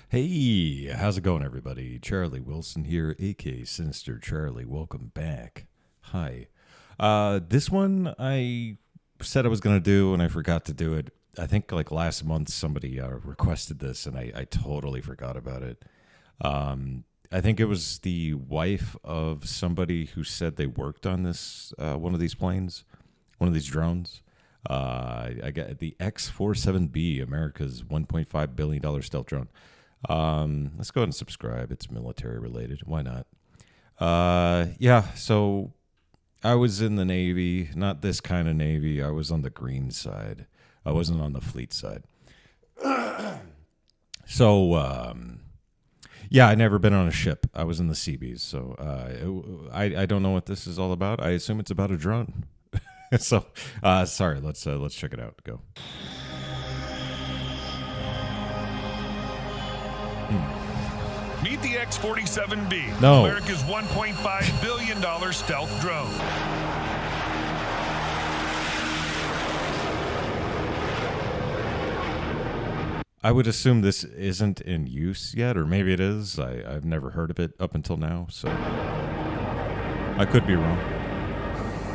Hey, how's it going, everybody? Charlie Wilson here, aka Sinister Charlie. Welcome back. Hi. This one I said I was going to do, and I forgot to do it. I think like last month somebody requested this, and I totally forgot about it. I think it was the wife of somebody who said they worked on this one of these planes, one of these drones. I got the X-47B, America's $1.5 billion stealth drone. Let's go ahead and subscribe. It's military related. Why not? Yeah, so I was in the Navy, not this kind of Navy. I was on the green side. I wasn't on the fleet side. So, yeah, I never been on a ship. I was in the Seabees. So, I don't know what this is all about. I assume it's about a drone. So, sorry, let's check it out. Go. Meet the X-47B, No. America's $1.5 billion stealth drone. I would assume this isn't in use yet, or maybe it is. I've never heard of it up until now, so I could be wrong.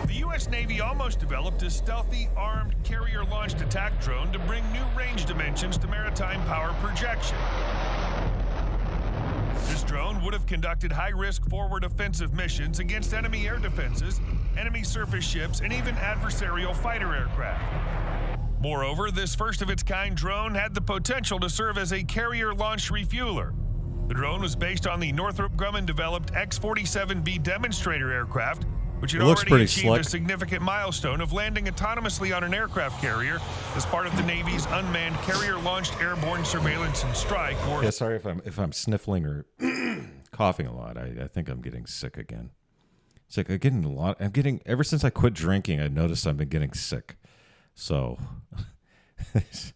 The U.S. Navy almost developed a stealthy, armed, carrier-launched attack drone to bring new range dimensions to maritime power projection. This drone would have conducted high-risk forward offensive missions against enemy air defenses, enemy surface ships, and even adversarial fighter aircraft. Moreover, this first-of-its-kind drone had the potential to serve as a carrier-launched refueler. The drone was based on the Northrop Grumman-developed X-47B demonstrator aircraft, which had already achieved a significant milestone of landing autonomously on an aircraft carrier as part of the Navy's unmanned carrier-launched airborne surveillance and strike. Yeah, sorry if I'm sniffling or coughing a lot. I think I'm getting sick again. Sick. I'm getting a lot. Ever since I quit drinking, I noticed I've been getting sick. So it's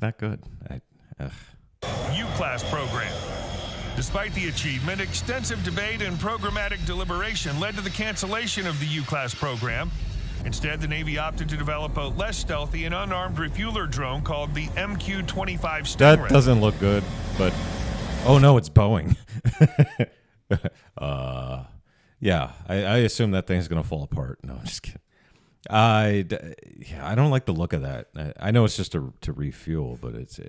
not good. U-class program. Despite the achievement, extensive debate and programmatic deliberation led to the cancellation of the U-class program. Instead, the Navy opted to develop a less stealthy and unarmed refueler drone called the MQ-25 Stingray. That doesn't look good, but oh no, it's Boeing. Yeah, I assume that thing's gonna fall apart. No, I'm just kidding. I don't like the look of that. I know it's just to refuel, but it's.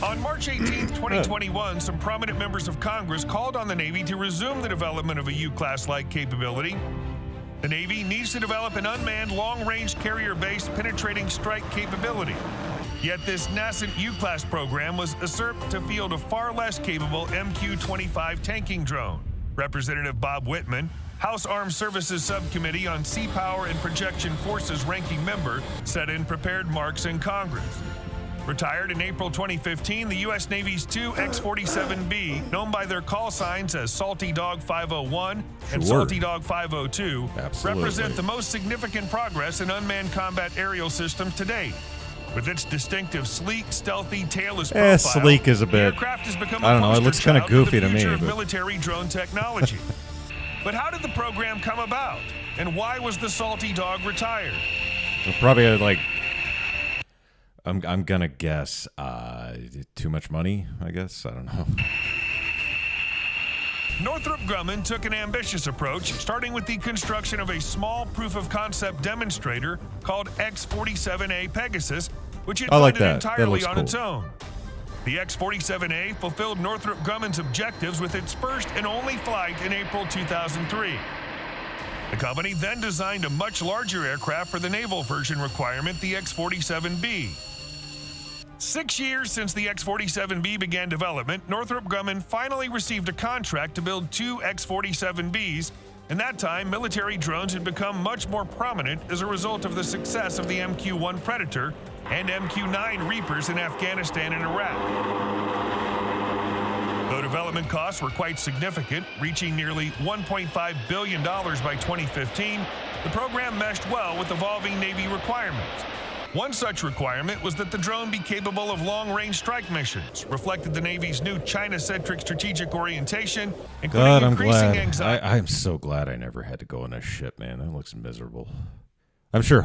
On March 18, 2021, some prominent members of Congress called on the Navy to resume the development of a U-class-like capability. The Navy needs to develop an unmanned, long-range, carrier-based penetrating strike capability. Yet this nascent U-class program was usurped to field a far less capable MQ-25 tanking drone. Representative Bob Whitman, House Armed Services Subcommittee on Sea Power and Projection Forces ranking member, said in prepared remarks in Congress. Retired in April 2015, the U.S. Navy's two X-47B, known by their call signs as Salty Dog 501 and Salty Dog 502, represent the most significant progress in unmanned combat aerial systems to date. With its distinctive, sleek, stealthy, tailless profile, sleek is a bit. The aircraft has become I don't know. It looks kind of goofy to me. Of military drone technology. But how did the program come about, and why was the Salty Dog retired? Probably like. I'm gonna guess too much money, I guess. I don't know. Northrop Grumman took an ambitious approach, starting with the construction of a small proof-of-concept demonstrator called X-47A Pegasus, which it funded entirely on its own. The X-47A fulfilled Northrop Grumman's objectives with its first and only flight in April 2003. The company then designed a much larger aircraft for the naval version requirement, the X-47B. 6 years since the X-47B began development, Northrop Grumman finally received a contract to build two X-47Bs, and that time military drones had become much more prominent as a result of the success of the MQ-1 Predator and MQ-9 Reapers in Afghanistan and Iraq. Though development costs were quite significant, reaching nearly $1.5 billion by 2015, the program meshed well with evolving Navy requirements. One such requirement was that the drone be capable of long-range strike missions, reflected the Navy's new China-centric strategic orientation, including increasing anxiety. I'm so glad I never had to go on a ship, man. That looks miserable. I'm sure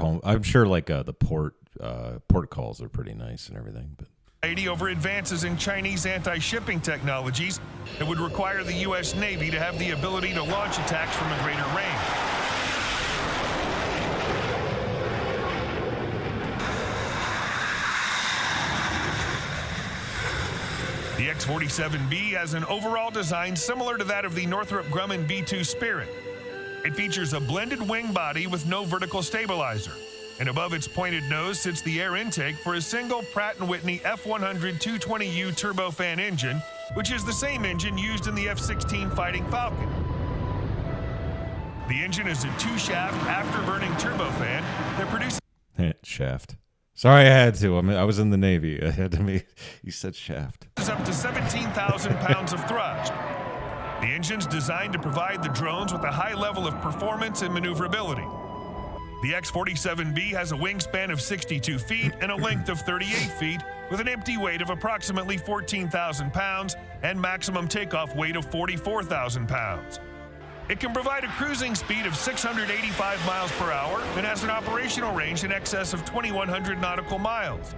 like the port calls are pretty nice and everything, but over advances in Chinese anti-shipping technologies that would require the U.S. Navy to have the ability to launch attacks from a greater range. The X-47B has an overall design similar to that of the Northrop Grumman B-2 Spirit. It features a blended wing body with no vertical stabilizer, and above its pointed nose sits the air intake for a single Pratt & Whitney F100 220U turbofan engine, which is the same engine used in the F-16 Fighting Falcon. The engine is a two-shaft afterburning turbofan that produces shaft. Sorry, I had to. I was in the Navy. I had to make. You said shaft. Up to 17,000 pounds of thrust. The engine's designed to provide the drones with a high level of performance and maneuverability. The X-47B has a wingspan of 62 feet and a length of 38 feet, with an empty weight of approximately 14,000 pounds and maximum takeoff weight of 44,000 pounds. It can provide a cruising speed of 685 miles per hour and has an operational range in excess of 2,100 nautical miles.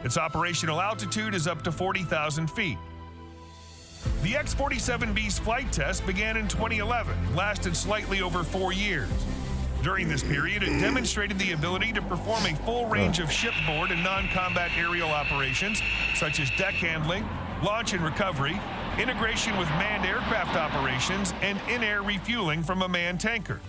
Its operational altitude is up to 40,000 feet. The X-47B's flight test began in 2011 and lasted slightly over 4 years. During this period, it demonstrated the ability to perform a full range of shipboard and non-combat aerial operations, such as deck handling, launch and recovery, integration with manned aircraft operations, and in-air refueling from a manned tanker.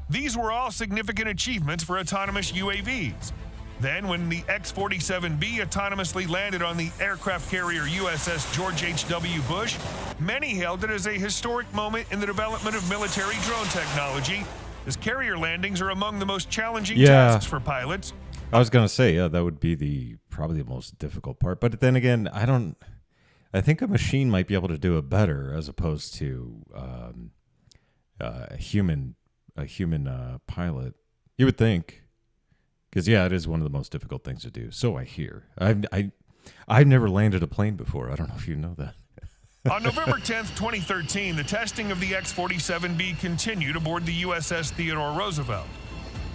These were all significant achievements for autonomous UAVs. Then, when the X-47B autonomously landed on the aircraft carrier USS George H.W. Bush, many hailed it as a historic moment in the development of military drone technology, as carrier landings are among the most challenging tasks for pilots. I was going to say, that would be probably the most difficult part. But then again, I think a machine might be able to do it better as opposed to a human pilot. You would think. Because, it is one of the most difficult things to do. So I hear. I've never landed a plane before. I don't know if you know that. On November 10th, 2013, the testing of the X-47B continued aboard the USS Theodore Roosevelt.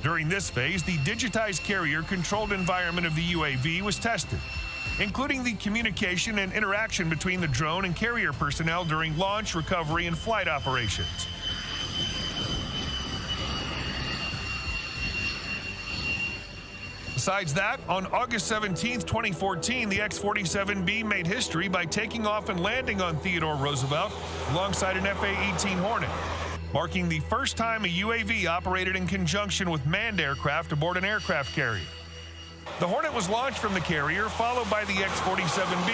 During this phase, the digitized carrier-controlled environment of the UAV was tested, including the communication and interaction between the drone and carrier personnel during launch, recovery, and flight operations. Besides that, on August 17, 2014, the X-47B made history by taking off and landing on Theodore Roosevelt alongside an F/A-18 Hornet, marking the first time a UAV operated in conjunction with manned aircraft aboard an aircraft carrier. The Hornet was launched from the carrier, followed by the X-47B.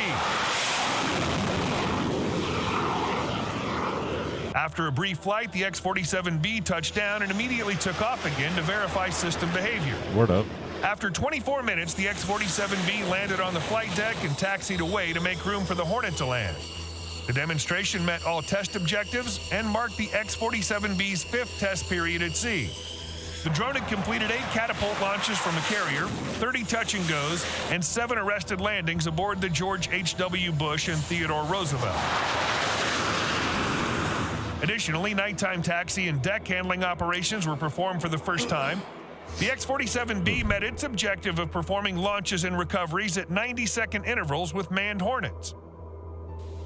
After a brief flight, the X-47B touched down and immediately took off again to verify system behavior. Word up. After 24 minutes, the X-47B landed on the flight deck and taxied away to make room for the Hornet to land. The demonstration met all test objectives and marked the X-47B's 5th test period at sea. The drone had completed 8 catapult launches from the carrier, 30 touch-and-goes, and 7 arrested landings aboard the George H.W. Bush and Theodore Roosevelt. Additionally, nighttime taxi and deck handling operations were performed for the first time. The X-47B met its objective of performing launches and recoveries at 90-second intervals with manned Hornets.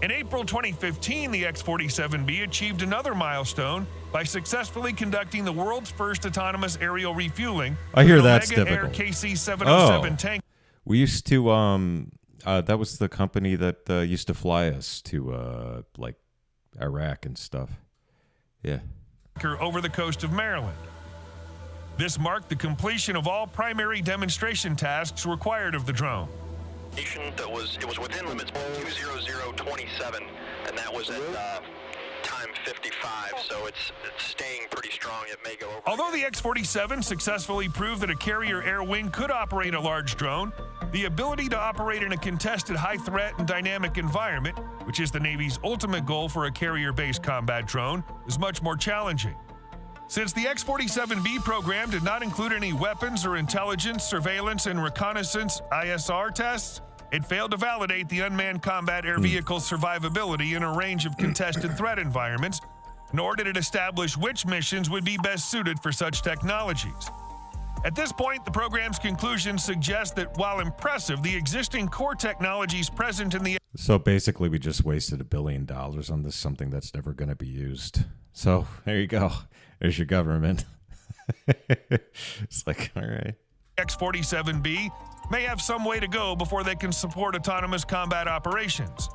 In April 2015, the X-47B achieved another milestone by successfully conducting the world's first autonomous aerial refueling. I hear that's Omega Air difficult. KC-707 tank. We used to, that was the company that used to fly us to, like, Iraq and stuff. Yeah. Over the coast of Maryland. This marked the completion of all primary demonstration tasks required of the drone. It was within limits, 20027, and that was at time 55, so it's staying pretty strong. It may go over. Although the X-47 successfully proved that a carrier air wing could operate a large drone, the ability to operate in a contested high-threat and dynamic environment, which is the Navy's ultimate goal for a carrier-based combat drone, is much more challenging. Since the X-47B program did not include any weapons or intelligence, surveillance, and reconnaissance ISR tests, it failed to validate the unmanned combat air vehicle's survivability in a range of contested threat environments, nor did it establish which missions would be best suited for such technologies. At this point, the program's conclusions suggest that while impressive, the existing core technologies present in the So basically, we just wasted $1 billion on this, something that's never going to be used. So there you go. There's your government. It's like, all right. X-47B may have some way to go before they can support autonomous combat operations.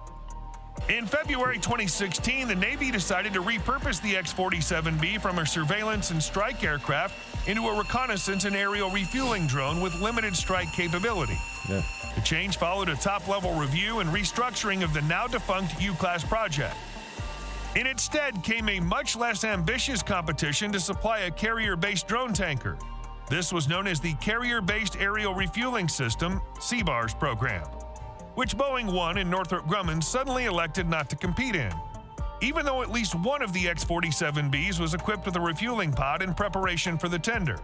In February 2016, the Navy decided to repurpose the X-47B from a surveillance and strike aircraft into a reconnaissance and aerial refueling drone with limited strike capability. Yeah. The change followed a top-level review and restructuring of the now-defunct U-Class project. In its stead came a much less ambitious competition to supply a carrier-based drone tanker. This was known as the Carrier-Based Aerial Refueling System, Seabee's program, which Boeing won and Northrop Grumman suddenly elected not to compete in, even though at least one of the X-47Bs was equipped with a refueling pod in preparation for the tender.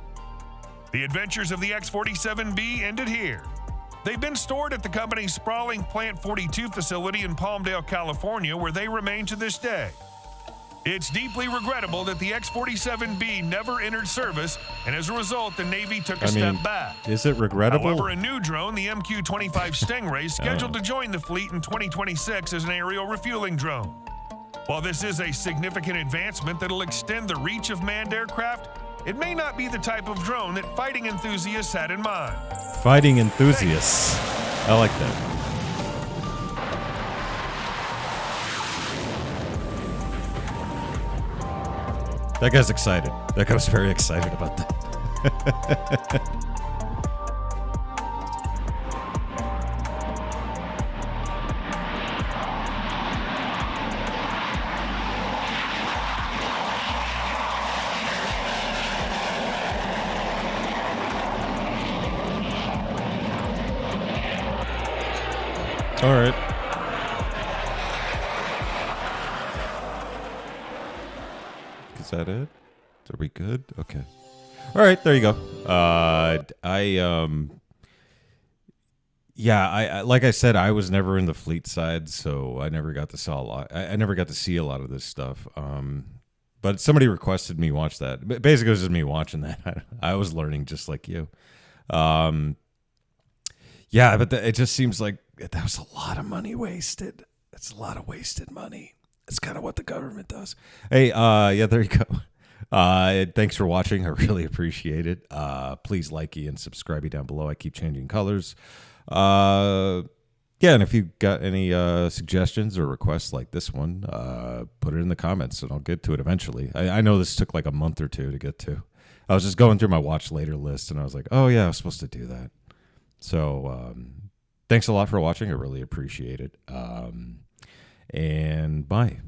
The adventures of the X-47B ended here. They've been stored at the company's sprawling Plant 42 facility in Palmdale, California, where they remain to this day. It's deeply regrettable that the X-47B never entered service, and as a result, the Navy took a step back. Is it regrettable? However, a new drone, the MQ-25 Stingray, is scheduled to join the fleet in 2026 as an aerial refueling drone. While this is a significant advancement that'll extend the reach of manned aircraft, it may not be the type of drone that fighting enthusiasts had in mind. Fighting enthusiasts. I like that. That guy's excited. That guy was very excited about that. All right. Is that it? Are we good? Okay. All right, there you go. I like I said, I was never in the fleet side, so I never got to saw a lot. I never got to see a lot of this stuff. But somebody requested me watch that. Basically, it was just me watching that. I was learning just like you. Yeah, but it just seems like that was a lot of money wasted. It's a lot of wasted money. It's kind of what the government does. Hey, yeah, there you go. Thanks for watching. I really appreciate it. Please like and subscribe down below. I keep changing colors. Yeah, and if you got any suggestions or requests like this one, put it in the comments, and I'll get to it eventually. I know this took like a month or two to get to. I was just going through my watch later list, and I was like, oh, yeah, I was supposed to do that. So thanks a lot for watching. I really appreciate it. And bye.